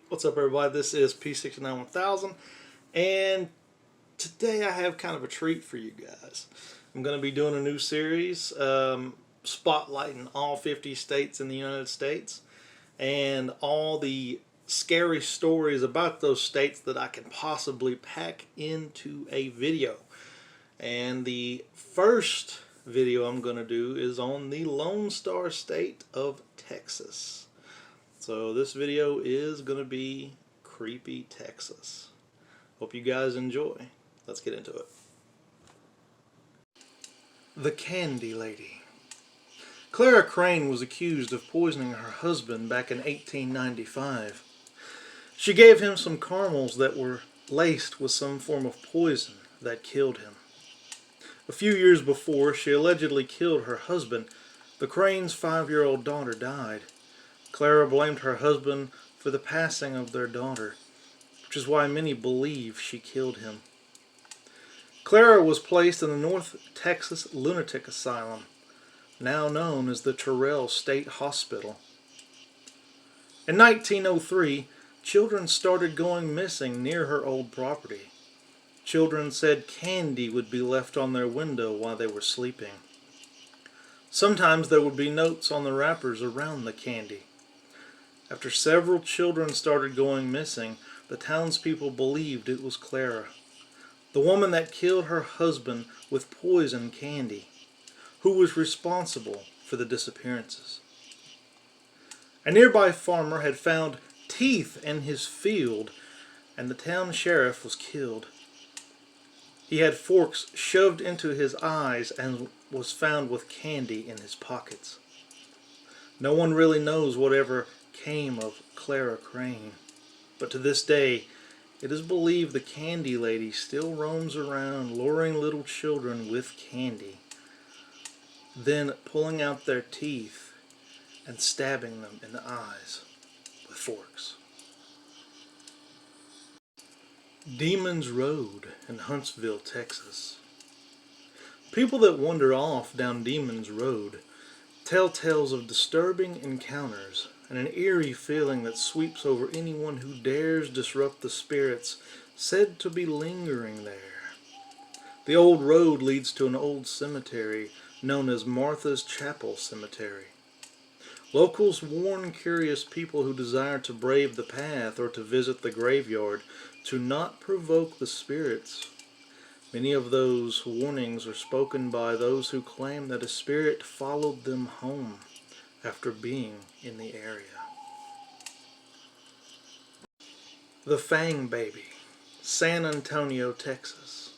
What's up, everybody? This is P691000, and today I have kind of a treat for you guys. I'm going to be doing a new series spotlighting all 50 states in the United States and all the scary stories about those states that I can possibly pack into a video. And the first video I'm going to do is on the Lone Star State of Texas. So this video is going to be creepy Texas. Hope you guys enjoy. Let's get into it. The Candy Lady. Clara Crane was accused of poisoning her husband back in 1895. She gave him some caramels that were laced with some form of poison that killed him. A few years before she allegedly killed her husband, the Crane's 5-year-old daughter died. Clara blamed her husband for the passing of their daughter, which is why many believe she killed him. Clara was placed in the North Texas Lunatic Asylum, now known as the Terrell State Hospital. In 1903, children started going missing near her old property. Children said candy would be left on their window while they were sleeping. Sometimes there would be notes on the wrappers around the candy. After several children started going missing, the townspeople believed it was Clara, the woman that killed her husband with poison candy, who was responsible for the disappearances. A nearby farmer had found teeth in his field, and the town sheriff was killed. He had forks shoved into his eyes and was found with candy in his pockets. No one really knows whatever came of Clara Crane, but to this day it is believed the Candy Lady still roams around luring little children with candy, then pulling out their teeth and stabbing them in the eyes with forks. Demon's Road in Huntsville, Texas. People that wander off down Demon's Road tell tales of disturbing encounters and an eerie feeling that sweeps over anyone who dares disrupt the spirits said to be lingering there. The old road leads to an old cemetery known as Martha's Chapel Cemetery. Locals warn curious people who desire to brave the path or to visit the graveyard to not provoke the spirits. Many of those warnings are spoken by those who claim that a spirit followed them home after being in the area. The Fang Baby, San Antonio, Texas.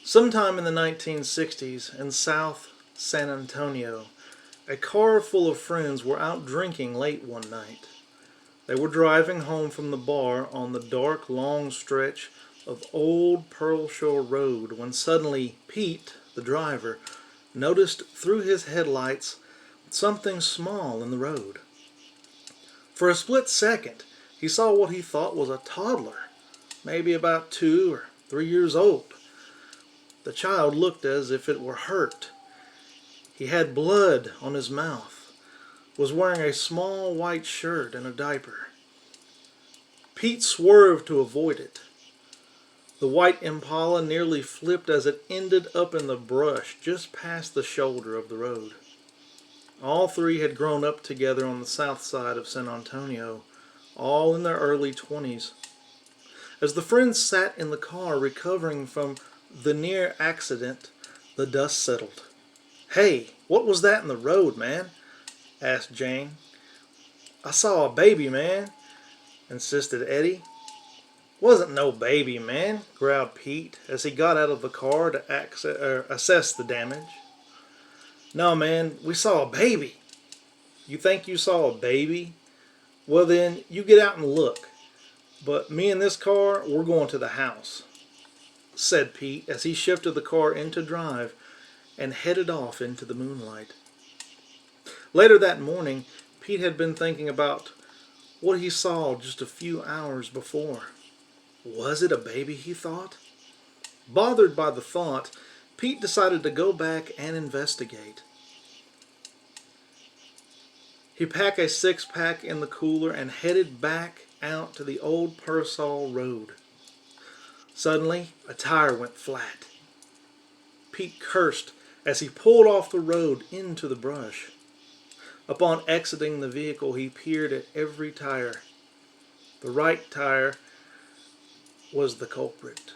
Sometime in the 1960s in South San Antonio, a car full of friends were out drinking late one night. They were driving home from the bar on the dark, long stretch of Old Pearl Shore Road when suddenly Pete, the driver, noticed through his headlights something small in the road. For a split second, he saw what he thought was a toddler, maybe about 2 or 3 years old. The child looked as if it were hurt. He had blood on his mouth, was wearing a small white shirt and a diaper. Pete swerved to avoid it. The white Impala nearly flipped as it ended up in the brush just past the shoulder of the road. All three had grown up together on the south side of San Antonio, all in their early 20s. As the friends sat in the car recovering from the near accident, the dust settled. "Hey, what was that in the road, man?" asked Jane. "I saw a baby, man," insisted Eddie. "Wasn't no baby, man," growled Pete as he got out of the car to assess the damage. "No, man, we saw a baby." "You think you saw a baby? Well then, you get out and look. But me and this car, we're going to the house," said Pete as he shifted the car into drive and headed off into the moonlight. Later that morning, Pete had been thinking about what he saw just a few hours before. Was it a baby, he thought? Bothered by the thought, Pete decided to go back and investigate. He packed a 6-pack in the cooler and headed back out to the old Pearsall Road. Suddenly, a tire went flat. Pete cursed as he pulled off the road into the brush. Upon exiting the vehicle, he peered at every tire. The right tire was the culprit.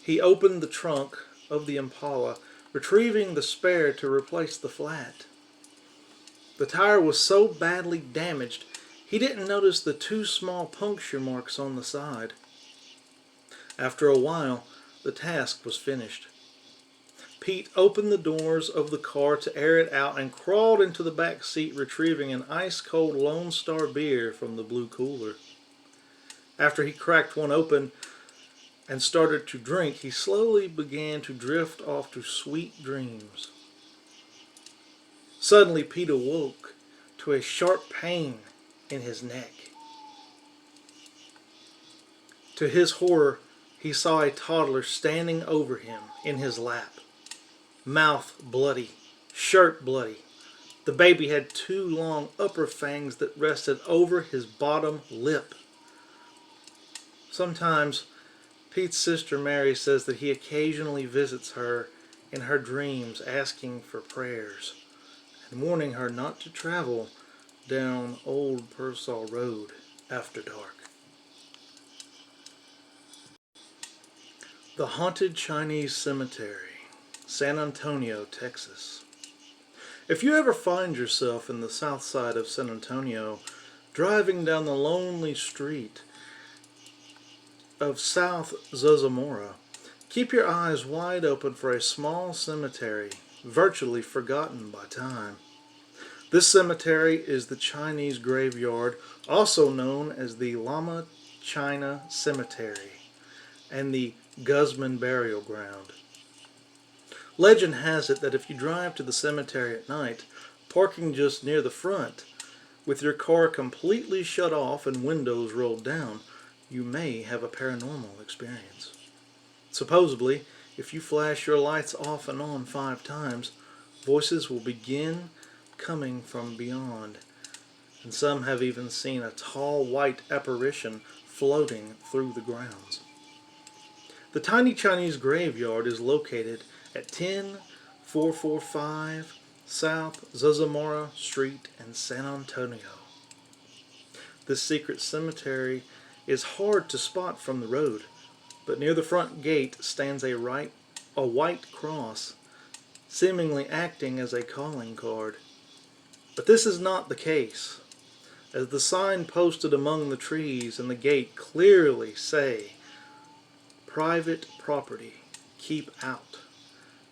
He opened the trunk of the Impala, retrieving the spare to replace the flat. The tire was so badly damaged, he didn't notice the 2 small puncture marks on the side. After a while, the task was finished. Pete opened the doors of the car to air it out and crawled into the back seat, retrieving an ice-cold Lone Star beer from the blue cooler. After he cracked one open and started to drink, he slowly began to drift off to sweet dreams. Suddenly, Pete awoke to a sharp pain in his neck. To his horror, he saw a toddler standing over him in his lap. Mouth bloody, shirt bloody. The baby had 2 long upper fangs that rested over his bottom lip. Sometimes, Pete's sister Mary says that he occasionally visits her in her dreams asking for prayers and warning her not to travel down Old Pearsall Road after dark. The Haunted Chinese Cemetery, San Antonio, Texas. If you ever find yourself in the south side of San Antonio, driving down the lonely street of South Zarzamora, keep your eyes wide open for a small cemetery, virtually forgotten by time. This cemetery is the Chinese graveyard, also known as the Lama China Cemetery, and the Guzman Burial Ground. Legend has it that if you drive to the cemetery at night, parking just near the front, with your car completely shut off and windows rolled down, you may have a paranormal experience. Supposedly, if you flash your lights off and on 5 times, voices will begin coming from beyond, and some have even seen a tall white apparition floating through the grounds. The tiny Chinese graveyard is located at 10445 South Zarzamora Street in San Antonio. This secret cemetery is hard to spot from the road, but near the front gate stands a white cross, seemingly acting as a calling card. But this is not the case, as the sign posted among the trees and the gate clearly say, "Private property, keep out,"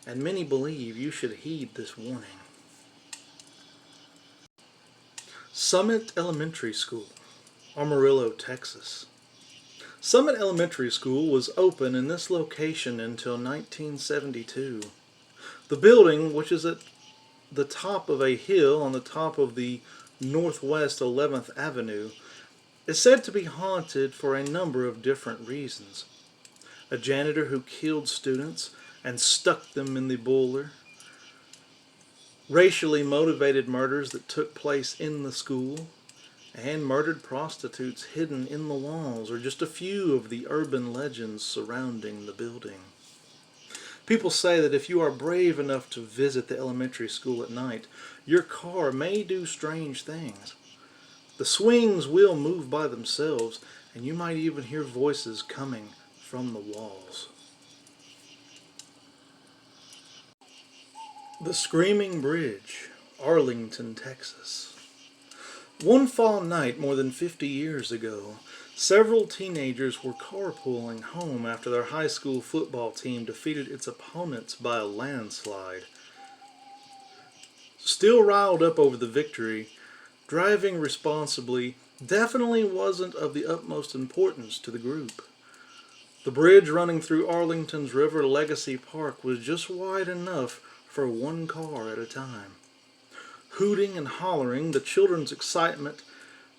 and many believe you should heed this warning. Summit Elementary School, Amarillo, Texas. Summit Elementary School was open in this location until 1972. The building, which is at the top of a hill on the top of the Northwest 11th Avenue, is said to be haunted for a number of different reasons. A janitor who killed students and stuck them in the boiler, racially motivated murders that took place in the school, and murdered prostitutes hidden in the walls are just a few of the urban legends surrounding the building. People say that if you are brave enough to visit the elementary school at night, your car may do strange things. The swings will move by themselves, and you might even hear voices coming from the walls. The Screaming Bridge, Arlington, Texas. One fall night more than 50 years ago, several teenagers were carpooling home after their high school football team defeated its opponents by a landslide. Still riled up over the victory, driving responsibly definitely wasn't of the utmost importance to the group. The bridge running through Arlington's River Legacy Park was just wide enough for one car at a time. Hooting and hollering, the children's excitement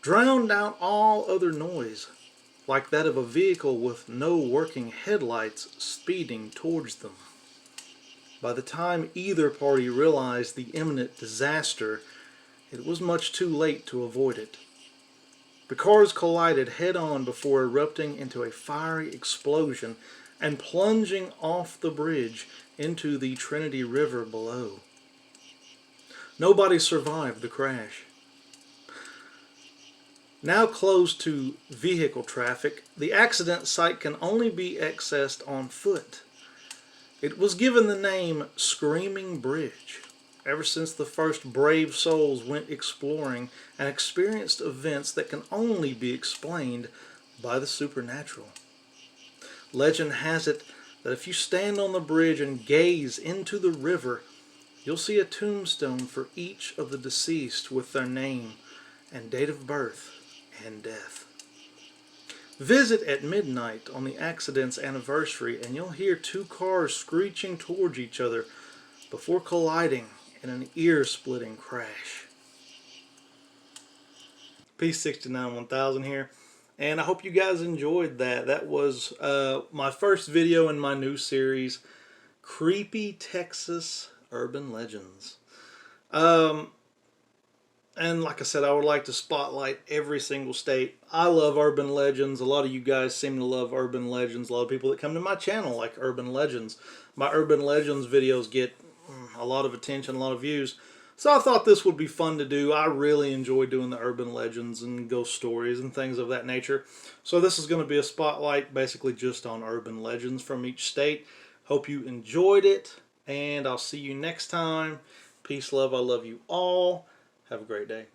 drowned out all other noise, like that of a vehicle with no working headlights speeding towards them. By the time either party realized the imminent disaster, it was much too late to avoid it. The cars collided head-on before erupting into a fiery explosion and plunging off the bridge into the Trinity River below. Nobody survived the crash. Now closed to vehicle traffic, the accident site can only be accessed on foot. It was given the name Screaming Bridge ever since the first brave souls went exploring and experienced events that can only be explained by the supernatural. Legend has it that if you stand on the bridge and gaze into the river, you'll see a tombstone for each of the deceased with their name and date of birth and death. Visit at midnight on the accident's anniversary and you'll hear two cars screeching towards each other before colliding in an ear-splitting crash. Peace 69 1000 here, and I hope you guys enjoyed that. That was my first video in my new series, Creepy Texas Urban Legends. And like I said, I would like to spotlight every single state. I love urban legends. A lot of you guys seem to love urban legends. A lot of people that come to my channel like urban legends. My urban legends videos get a lot of attention, a lot of views. So I thought this would be fun to do. I really enjoy doing the urban legends and ghost stories and things of that nature. So this is going to be a spotlight basically just on urban legends from each state. Hope you enjoyed it, and I'll see you next time. Peace, love, I love you all. Have a great day.